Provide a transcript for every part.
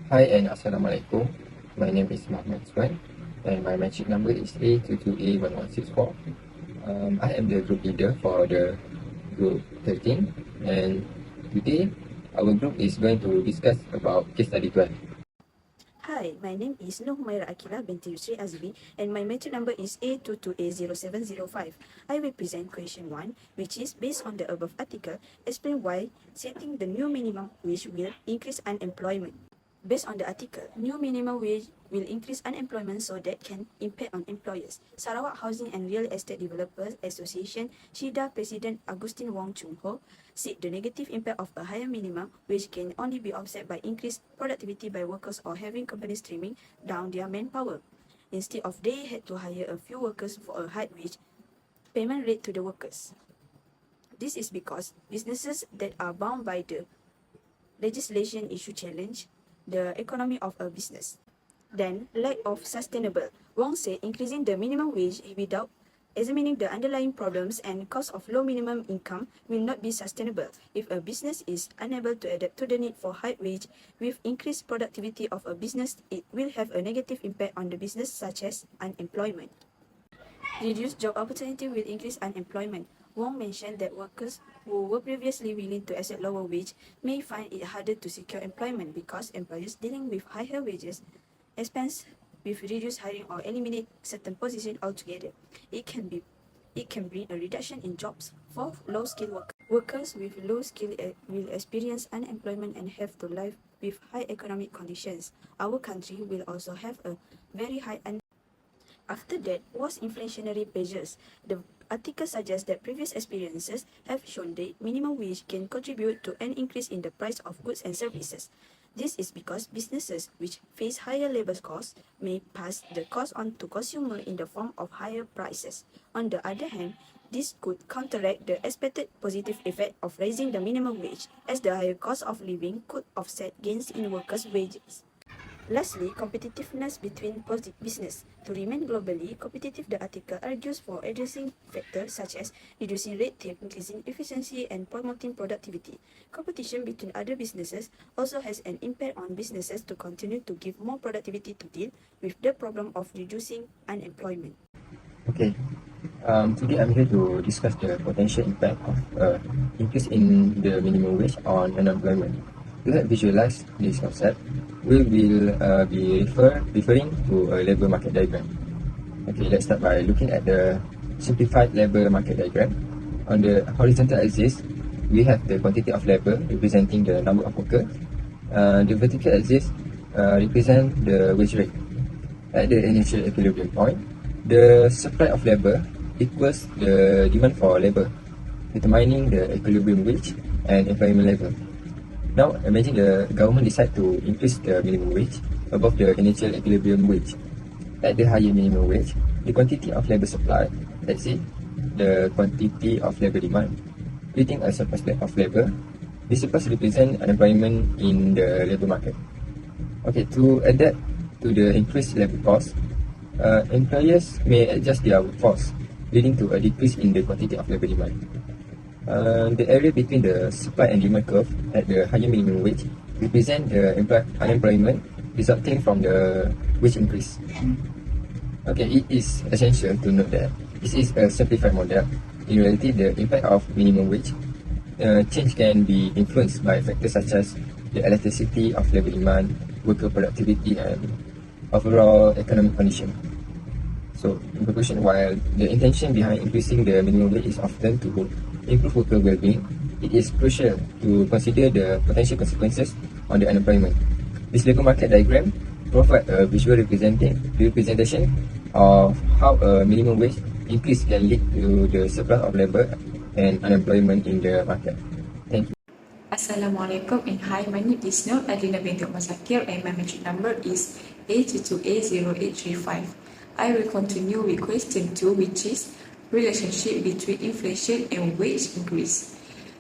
Hi and Assalamualaikum. My name is Muhammad Swan and my magic number is A22A1164. I am the group leader for the group 13, and today our group is going to discuss about case study 12. Hi, my name is Nur Humaira Akila binti Yusri Azmi and my matric number is A22A0705. I will present question 1, which is based on the above article, explain why setting the new minimum wage will increase unemployment. Based on the article, new minimum wage will increase unemployment so that can impact on employers. Sarawak Housing and Real Estate Developers Association, SHIDA President Agustin Wong Chung Ho, said the negative impact of a higher minimum wage can only be offset by increased productivity by workers or having companies trimming down their manpower. Instead of they had to hire a few workers for a high wage payment rate to the workers. This is because businesses that are bound by the legislation issue challenge the economy of a business. Then, lack of sustainable. Wong said increasing the minimum wage without examining the underlying problems and cost of low minimum income will not be sustainable. If a business is unable to adapt to the need for high wage with increased productivity of a business, it will have a negative impact on the business such as unemployment. Reduced job opportunity will increase unemployment. Wong mentioned that workers who were previously willing to accept lower wage may find it harder to secure employment because employers dealing with higher wages expense with reduced hiring or eliminate certain positions altogether. It can bring a reduction in jobs for low-skilled workers. Workers with low skill will experience unemployment and have to live with high economic conditions. Our country will also have a very high After that was inflationary pressures. The article suggests that previous experiences have shown that minimum wage can contribute to an increase in the price of goods and services. This is because businesses which face higher labor costs may pass the cost on to consumers in the form of higher prices. On the other hand, this could counteract the expected positive effect of raising the minimum wage, as the higher cost of living could offset gains in workers' wages. Lastly, competitiveness between business. To remain globally competitive, the article argues for addressing factors such as reducing red tape, increasing efficiency, and promoting productivity. Competition between other businesses also has an impact on businesses to continue to give more productivity to deal with the problem of reducing unemployment. Okay, today I'm here to discuss the potential impact of increase in the minimum wage on unemployment. To help visualize this concept, we will be referring to a labor market diagram. Okay, let's start by looking at the simplified labor market diagram. On the horizontal axis, we have the quantity of labor representing the number of workers. The vertical axis represents the wage rate. At the initial equilibrium point, the supply of labor equals the demand for labor, determining the equilibrium wage and employment level. Now, imagine the government decide to increase the minimum wage above the initial equilibrium wage. At the higher minimum wage, the quantity of labor supply, let's say, the quantity of labor demand, creating a surplus of labor. This surplus represents unemployment in the labor market. Okay, to adapt to the increased labor cost, employers may adjust their workforce, leading to a decrease in the quantity of labor demand. The area between the supply and demand curve at the higher minimum wage represent the unemployment resulting from the wage increase. Okay, it is essential to note that this is a simplified model. In reality, the impact of minimum wage change can be influenced by factors such as the elasticity of labor demand, worker productivity, and overall economic condition. So, in conclusion, while the intention behind increasing the minimum wage is often to improve worker well-being, it is crucial to consider the potential consequences on the unemployment. This labor market diagram provides a visual representation of how a minimum wage increase can lead to the surplus of labor and unemployment in the market. Thank you. Assalamualaikum and hi, my name is Nur Adlina binti Umar Zakir and my matric number is A22A0835. I will continue with question 2, which is relationship between inflation and wage increase.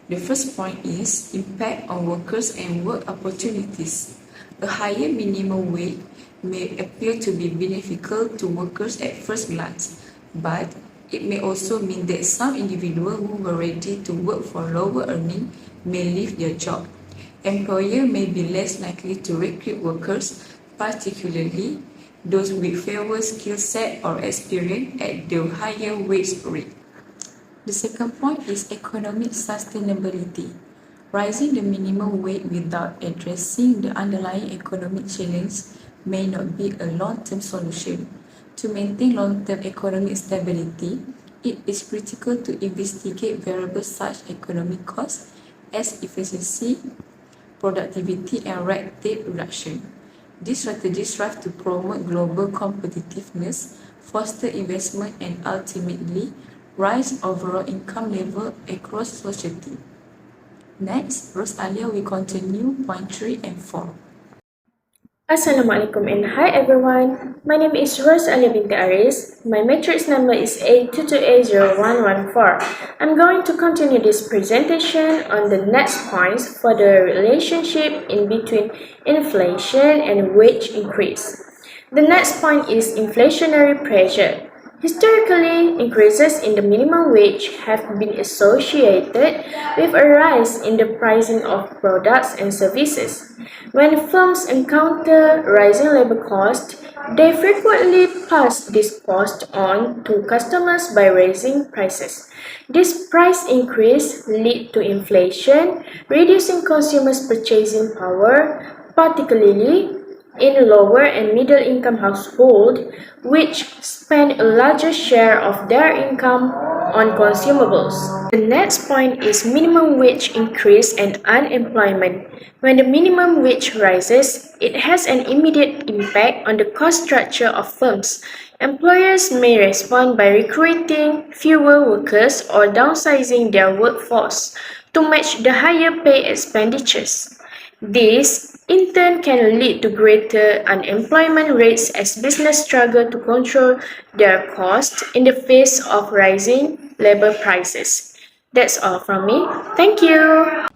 The first point is impact on workers and work opportunities. A higher minimum wage may appear to be beneficial to workers at first glance, but it may also mean that some individuals who were ready to work for lower earning may leave their job. Employer may be less likely to recruit workers, particularly those with fewer skill set or experience at the higher wage rate. The second point is economic sustainability. Rising the minimum wage without addressing the underlying economic challenge may not be a long-term solution. To maintain long-term economic stability, it is critical to investigate variables such as economic costs as efficiency, productivity, and red tape reduction. These strategies strive to promote global competitiveness, foster investment, and ultimately rise overall income level across society. Next, Rosalia will continue point 3 and 4. Assalamualaikum and hi everyone. My name is Rosalia binti Aris. My matrix number is A22A0114. I'm going to continue this presentation on the next points for the relationship in between inflation and wage increase. The next point is inflationary pressure. Historically, increases in the minimum wage have been associated with a rise in the pricing of products and services. When firms encounter rising labor costs, they frequently pass this cost on to customers by raising prices. This price increase leads to inflation, reducing consumers' purchasing power, particularly in lower and middle income households, which spend a larger share of their income on consumables. The next point is minimum wage increase and unemployment. When the minimum wage rises, it has an immediate impact on the cost structure of firms. Employers may respond by recruiting fewer workers or downsizing their workforce to match the higher pay expenditures. This, in turn, can lead to greater unemployment rates as businesses struggle to control their costs in the face of rising labor prices. That's all from me. Thank you.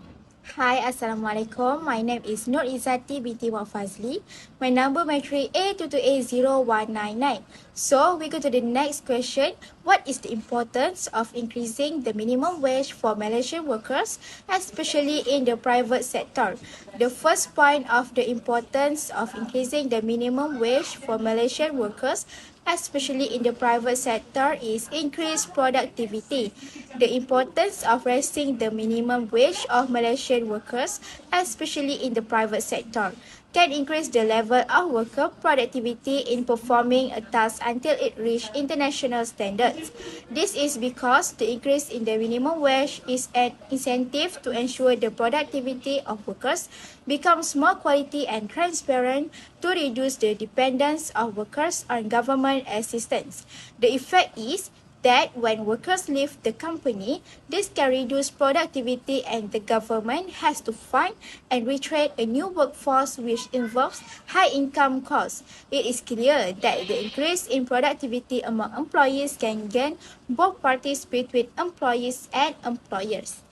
Hi, Assalamualaikum. My name is Nur Izzati binti Wafazli. My number matric A22A0199. So, we go to the next question. What is the importance of increasing the minimum wage for Malaysian workers, especially in the private sector? The first point of the importance of increasing the minimum wage for Malaysian workers, especially in the private sector, is increased productivity. The importance of raising the minimum wage of Malaysian workers, especially in the private sector, can increase the level of worker productivity in performing a task until it reaches international standards. This is because the increase in the minimum wage is an incentive to ensure the productivity of workers becomes more quality and transparent to reduce the dependence of workers on government assistance. The effect is that when workers leave the company, this can reduce productivity and the government has to find and retrain a new workforce which involves high income costs. It is clear that the increase in productivity among employees can gain both parties between employees and employers.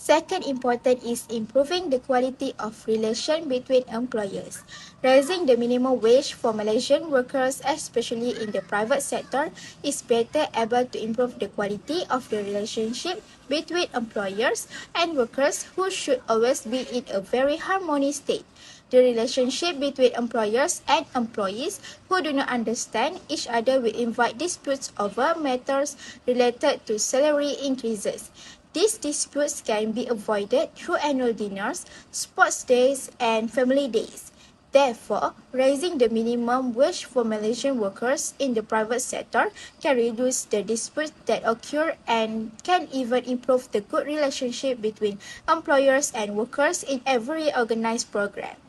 Second important is improving the quality of relation between employers. Raising the minimum wage for Malaysian workers, especially in the private sector, is better able to improve the quality of the relationship between employers and workers who should always be in a very harmonious state. The relationship between employers and employees who do not understand each other will invite disputes over matters related to salary increases. These disputes can be avoided through annual dinners, sports days, and family days. Therefore, raising the minimum wage for Malaysian workers in the private sector can reduce the disputes that occur and can even improve the good relationship between employers and workers in every organized program.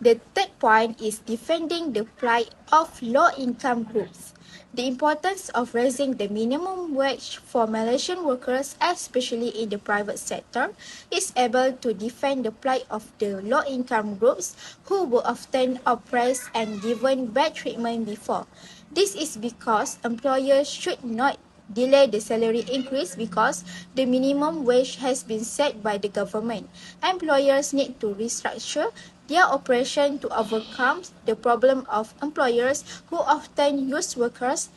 The third point is defending the plight of low-income groups. The importance of raising the minimum wage for Malaysian workers, especially in the private sector, is able to defend the plight of the low-income groups who were often oppressed and given bad treatment before. This is because employers should not delay the salary increase because the minimum wage has been set by the government. Employers need to restructure their operation to overcome the problem of employers who often use workers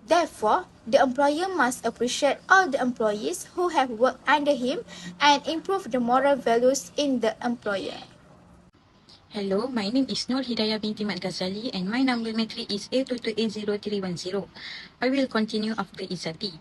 Therefore, the employer must appreciate all the employees who have worked under him and improve the moral values in the employer. Hello, my name is Nur Hidayah binti Mat Ghazali and my number matric is A2280310. I will continue after Izzati.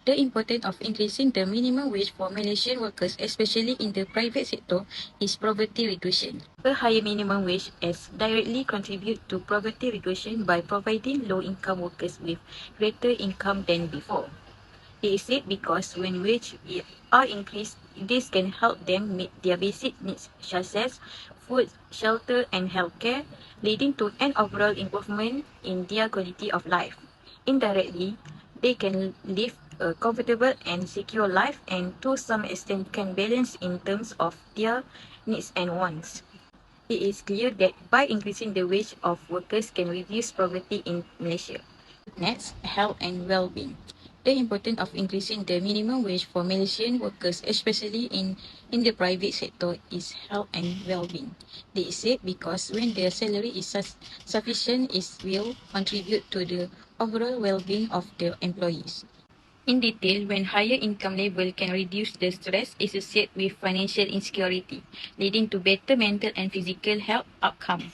The importance of increasing the minimum wage for Malaysian workers, especially in the private sector, is poverty reduction. A higher minimum wage has directly contribute to poverty reduction by providing low-income workers with greater income than before. It is said because when wages are increased, this can help them meet their basic needs such as food, shelter, and healthcare, leading to an overall improvement in their quality of life. Indirectly, they can live a comfortable and secure life and to some extent can balance in terms of their needs and wants. It is clear that by increasing the wage of workers can reduce poverty in Malaysia. Next, health and well-being. The importance of increasing the minimum wage for Malaysian workers, especially in the private sector, is health and well-being. This is said because when their salary is sufficient, it will contribute to the overall well-being of the employees. In detail, when higher income level can reduce the stress associated with financial insecurity, leading to better mental and physical health outcomes.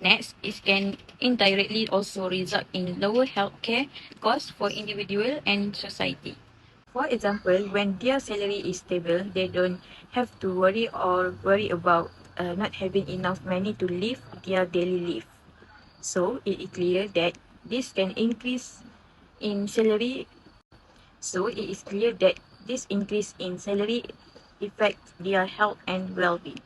Next, it can indirectly also result in lower healthcare costs for individual and society. For example, when their salary is stable, they don't have to worry about not having enough money to live their daily life. So it is clear that this can increase in salary. So it is clear that this increase in salary affects their health and well-being.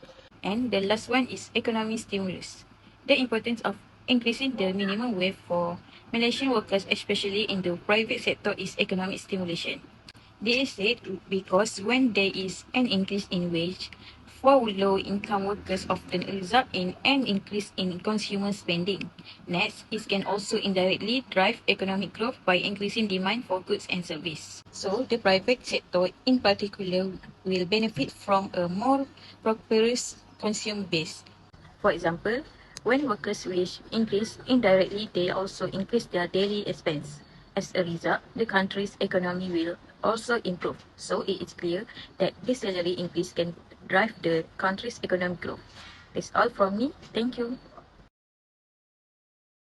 And the last one is economic stimulus. The importance of increasing the minimum wage for Malaysian workers, especially in the private sector, is economic stimulation. This is said because when there is an increase in wage, for low-income workers often result in an increase in consumer spending. Next, it can also indirectly drive economic growth by increasing demand for goods and services. So, the private sector in particular will benefit from a more prosperous consumer base. For example, when workers' wage increase, indirectly they also increase their daily expense. As a result, the country's economy will also improve. So it is clear that this salary increase can drive the country's economic growth. That's all from me. Thank you.